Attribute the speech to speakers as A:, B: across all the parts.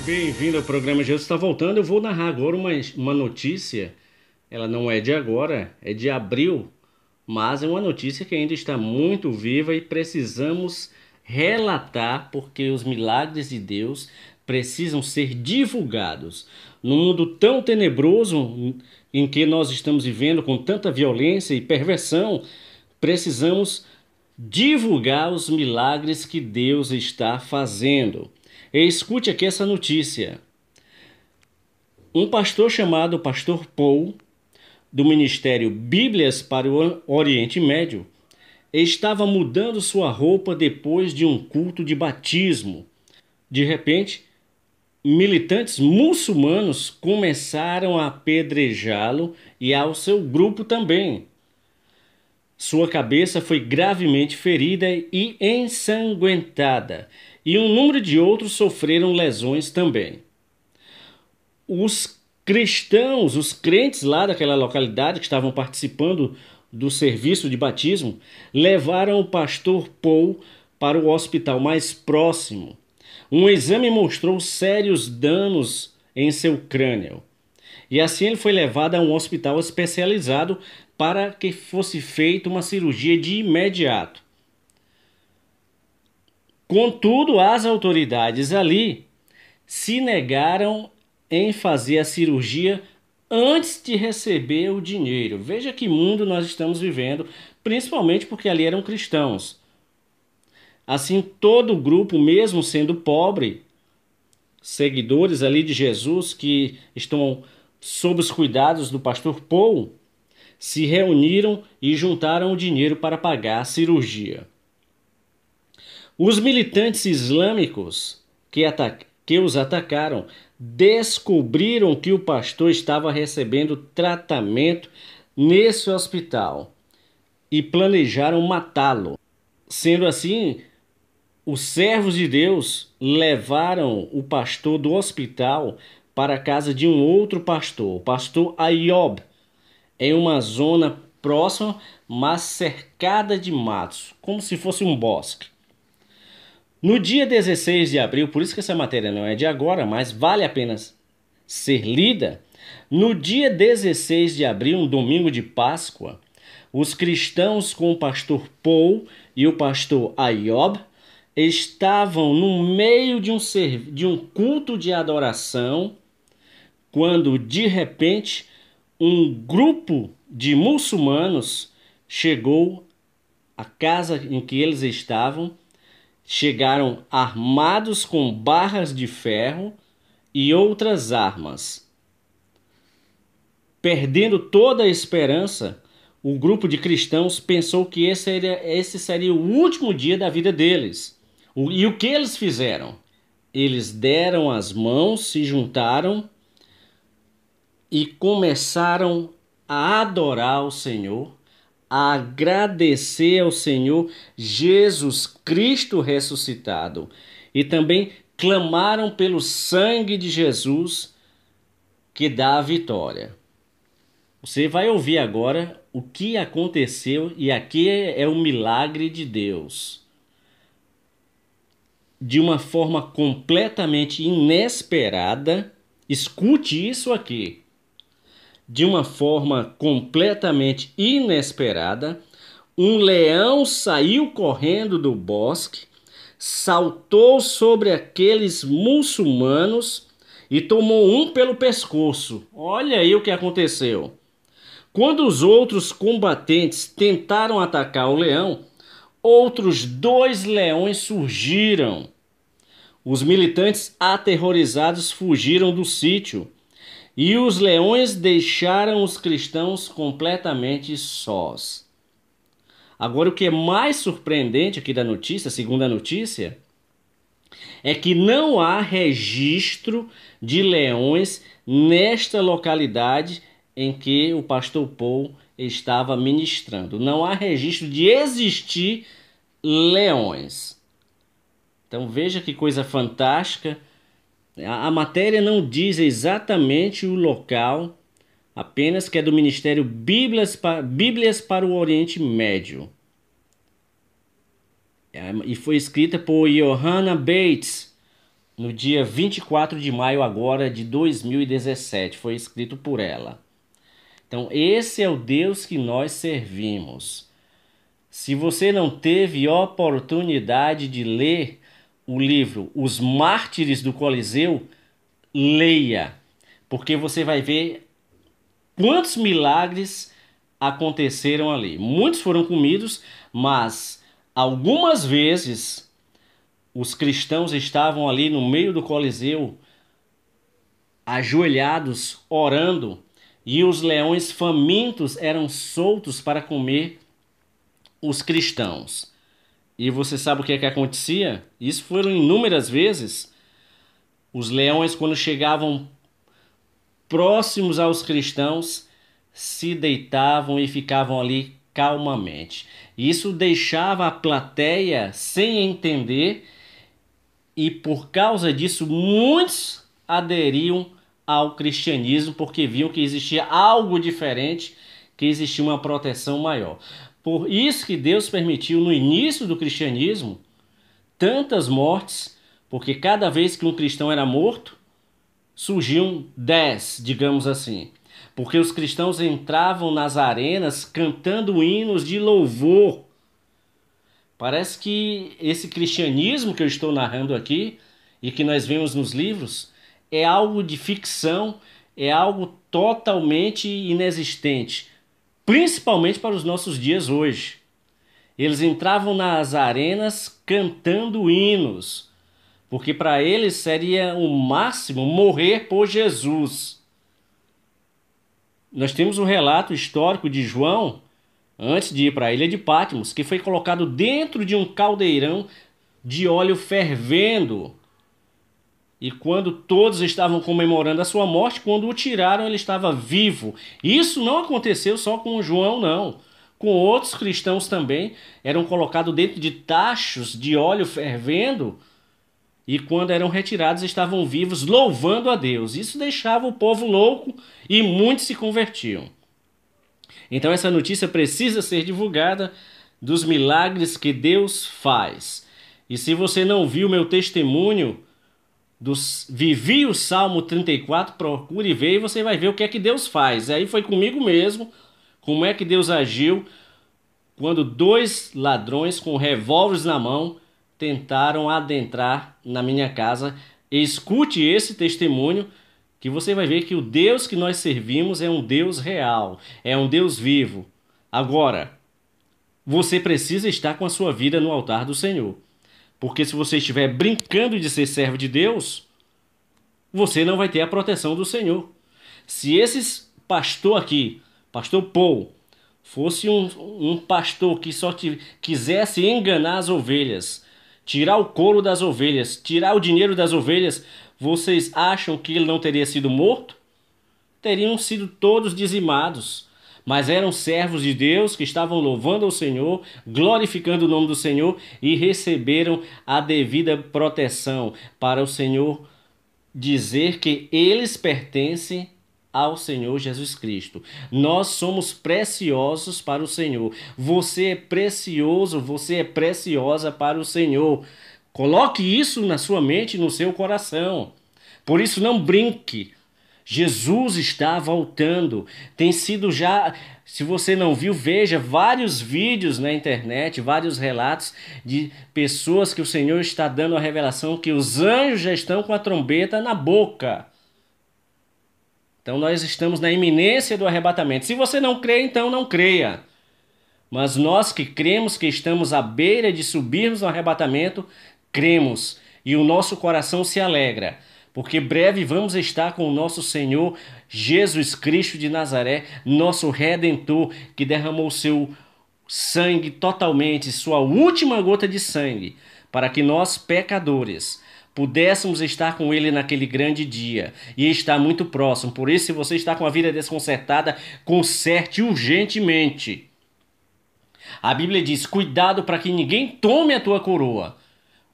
A: Bem-vindo ao programa Jesus está voltando. Eu vou narrar agora uma notícia. Ela não é de agora, é de abril, mas é uma notícia que ainda está muito viva e precisamos relatar porque os milagres de Deus precisam ser divulgados. Num mundo tão tenebroso em que nós estamos vivendo, com tanta violência e perversão, precisamos divulgar os milagres que Deus está fazendo. E escute aqui essa notícia. Um pastor chamado Pastor Paul, do ministério Bíblias para o Oriente Médio, estava mudando sua roupa depois de um culto de batismo. De repente, militantes muçulmanos começaram a apedrejá-lo e ao seu grupo também. Sua cabeça foi gravemente ferida e ensanguentada, e um número de outros sofreram lesões também. Os cristãos, os crentes lá daquela localidade que estavam participando do serviço de batismo, levaram o pastor Paul para o hospital mais próximo. Um exame mostrou sérios danos em seu crânio. E assim ele foi levado a um hospital especializado para que fosse feita uma cirurgia de imediato. Contudo, as autoridades ali se negaram em fazer a cirurgia antes de receber o dinheiro. Veja que mundo nós estamos vivendo, principalmente porque ali eram cristãos. Assim, todo o grupo, mesmo sendo pobre, seguidores ali de Jesus que estão sob os cuidados do pastor Paul, se reuniram e juntaram o dinheiro para pagar a cirurgia. Os militantes islâmicos que os atacaram descobriram que o pastor estava recebendo tratamento nesse hospital e planejaram matá-lo. Sendo assim, os servos de Deus levaram o pastor do hospital para a casa de um outro pastor, o pastor Ayob, em uma zona próxima, mas cercada de matos, como se fosse um bosque. No dia 16 de abril, por isso que essa matéria não é de agora, mas vale a pena ser lida. No dia 16 de abril, um domingo de Páscoa, os cristãos com o pastor Paul e o pastor Ayob estavam no meio de um culto de adoração, quando de repente um grupo de muçulmanos chegou à casa em que eles estavam. Chegaram armados com barras de ferro e outras armas. Perdendo toda a esperança, o grupo de cristãos pensou que esse seria o último dia da vida deles. E o que eles fizeram? Eles deram as mãos, se juntaram e começaram a adorar o Senhor, a agradecer ao Senhor Jesus Cristo ressuscitado. E também clamaram pelo sangue de Jesus que dá a vitória. Você vai ouvir agora o que aconteceu, e aqui é o milagre de Deus. De uma forma completamente inesperada, escute isso aqui. De uma forma completamente inesperada, um leão saiu correndo do bosque, saltou sobre aqueles muçulmanos e tomou um pelo pescoço. Olha aí o que aconteceu. Quando os outros combatentes tentaram atacar o leão, outros 2 leões surgiram. Os militantes aterrorizados fugiram do sítio. E os leões deixaram os cristãos completamente sós. Agora, o que é mais surpreendente aqui da notícia, segundo a notícia, é que não há registro de leões nesta localidade em que o pastor Paul estava ministrando. Não há registro de existir leões. Então veja que coisa fantástica. A matéria não diz exatamente o local, apenas que é do Ministério Bíblias para o Oriente Médio. E foi escrita por Johanna Bates, no dia 24 de maio agora de 2017. Foi escrito por ela. Então, esse é o Deus que nós servimos. Se você não teve oportunidade de ler o livro Os Mártires do Coliseu, leia, porque você vai ver quantos milagres aconteceram ali. Muitos foram comidos, mas algumas vezes os cristãos estavam ali no meio do Coliseu, ajoelhados, orando, e os leões famintos eram soltos para comer os cristãos. E você sabe o que é que acontecia? Isso foram inúmeras vezes. Os leões, quando chegavam próximos aos cristãos, se deitavam e ficavam ali calmamente. Isso deixava a plateia sem entender, e por causa disso muitos aderiam ao cristianismo, porque viam que existia algo diferente, que existia uma proteção maior. Por isso que Deus permitiu no início do cristianismo tantas mortes, porque cada vez que um cristão era morto, surgiam 10, digamos assim. Porque os cristãos entravam nas arenas cantando hinos de louvor. Parece que esse cristianismo que eu estou narrando aqui e que nós vemos nos livros é algo de ficção, é algo totalmente inexistente, principalmente para os nossos dias hoje. Eles entravam nas arenas cantando hinos, porque para eles seria o máximo morrer por Jesus. Nós temos um relato histórico de João, antes de ir para a ilha de Patmos, que foi colocado dentro de um caldeirão de óleo fervendo. E quando todos estavam comemorando a sua morte, quando o tiraram, ele estava vivo. Isso não aconteceu só com João, não. Com outros cristãos também, eram colocados dentro de tachos de óleo fervendo, e quando eram retirados estavam vivos, louvando a Deus. Isso deixava o povo louco e muitos se convertiam. Então essa notícia precisa ser divulgada, dos milagres que Deus faz. E se você não viu meu testemunho, Vivi o Salmo 34, procure ver e você vai ver o que é que Deus faz. Aí foi comigo mesmo, como é que Deus agiu quando 2 ladrões com revólveres na mão tentaram adentrar na minha casa. Escute esse testemunho que você vai ver que o Deus que nós servimos é um Deus real, é um Deus vivo. Agora, você precisa estar com a sua vida no altar do Senhor. Porque se você estiver brincando de ser servo de Deus, você não vai ter a proteção do Senhor. Se esse pastor aqui, pastor Paul, fosse um pastor que só quisesse enganar as ovelhas, tirar o couro das ovelhas, tirar o dinheiro das ovelhas, vocês acham que ele não teria sido morto? Teriam sido todos dizimados. Mas eram servos de Deus que estavam louvando ao Senhor, glorificando o nome do Senhor e receberam a devida proteção para o Senhor dizer que eles pertencem ao Senhor Jesus Cristo. Nós somos preciosos para o Senhor. Você é precioso, você é preciosa para o Senhor. Coloque isso na sua mente e no seu coração. Por isso não brinque. Jesus está voltando. Tem sido já, se você não viu, veja vários vídeos na internet, vários relatos de pessoas que o Senhor está dando a revelação que os anjos já estão com a trombeta na boca. Então nós estamos na iminência do arrebatamento. Se você não crê, então não creia. Mas nós que cremos que estamos à beira de subirmos no arrebatamento, cremos e o nosso coração se alegra. Porque breve vamos estar com o nosso Senhor Jesus Cristo de Nazaré, nosso Redentor, que derramou seu sangue totalmente, sua última gota de sangue, para que nós, pecadores, pudéssemos estar com Ele naquele grande dia. E está muito próximo. Por isso, se você está com a vida desconcertada, conserte urgentemente. A Bíblia diz, cuidado para que ninguém tome a tua coroa.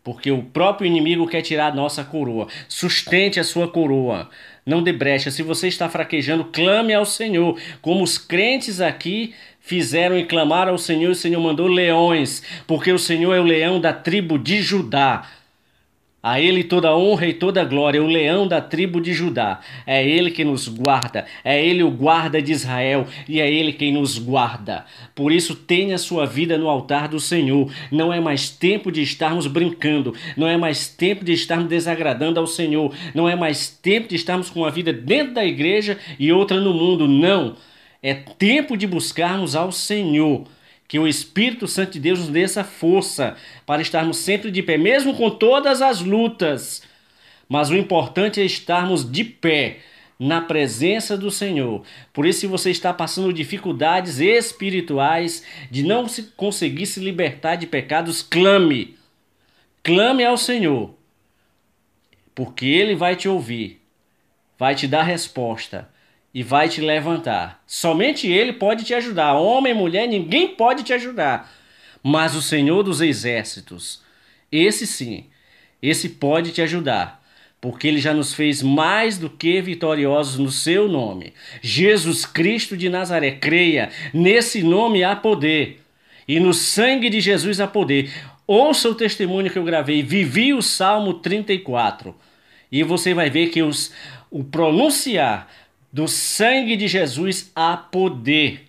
A: Porque o próprio inimigo quer tirar a nossa coroa. Sustente a sua coroa. Não dê brecha. Se você está fraquejando, clame ao Senhor. Como os crentes aqui fizeram e clamaram ao Senhor, o Senhor mandou leões. Porque o Senhor é o leão da tribo de Judá. A ele toda honra e toda glória, o leão da tribo de Judá. É ele que nos guarda, é ele o guarda de Israel e é ele quem nos guarda. Por isso tenha sua vida no altar do Senhor. Não é mais tempo de estarmos brincando, não é mais tempo de estarmos desagradando ao Senhor, não é mais tempo de estarmos com uma vida dentro da igreja e outra no mundo, não. É tempo de buscarmos ao Senhor. Que o Espírito Santo de Deus nos dê essa força para estarmos sempre de pé, mesmo com todas as lutas. Mas o importante é estarmos de pé na presença do Senhor. Por isso, se você está passando dificuldades espirituais, de não conseguir se libertar de pecados, clame. Clame ao Senhor, porque Ele vai te ouvir, vai te dar resposta e vai te levantar. Somente Ele pode te ajudar. Homem, mulher, ninguém pode te ajudar. Mas o Senhor dos Exércitos, esse sim, esse pode te ajudar. Porque Ele já nos fez mais do que vitoriosos no seu nome. Jesus Cristo de Nazaré, creia, nesse nome há poder. E no sangue de Jesus há poder. Ouça o testemunho que eu gravei, vivi o Salmo 34. E você vai ver que o pronunciar do sangue de Jesus há poder.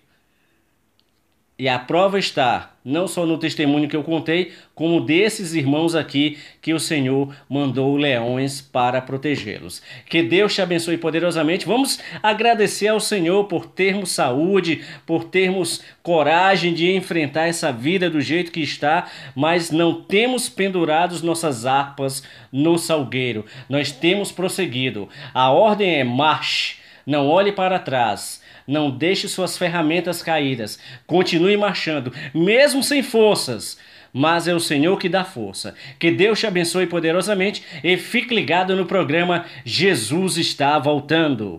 A: E a prova está, não só no testemunho que eu contei, como desses irmãos aqui que o Senhor mandou leões para protegê-los. Que Deus te abençoe poderosamente. Vamos agradecer ao Senhor por termos saúde, por termos coragem de enfrentar essa vida do jeito que está, mas não temos pendurados nossas harpas no salgueiro. Nós temos prosseguido. A ordem é marche, não olhe para trás. Não deixe suas ferramentas caídas. Continue marchando, mesmo sem forças. Mas é o Senhor que dá força. Que Deus te abençoe poderosamente e fique ligado no programa Jesus está voltando.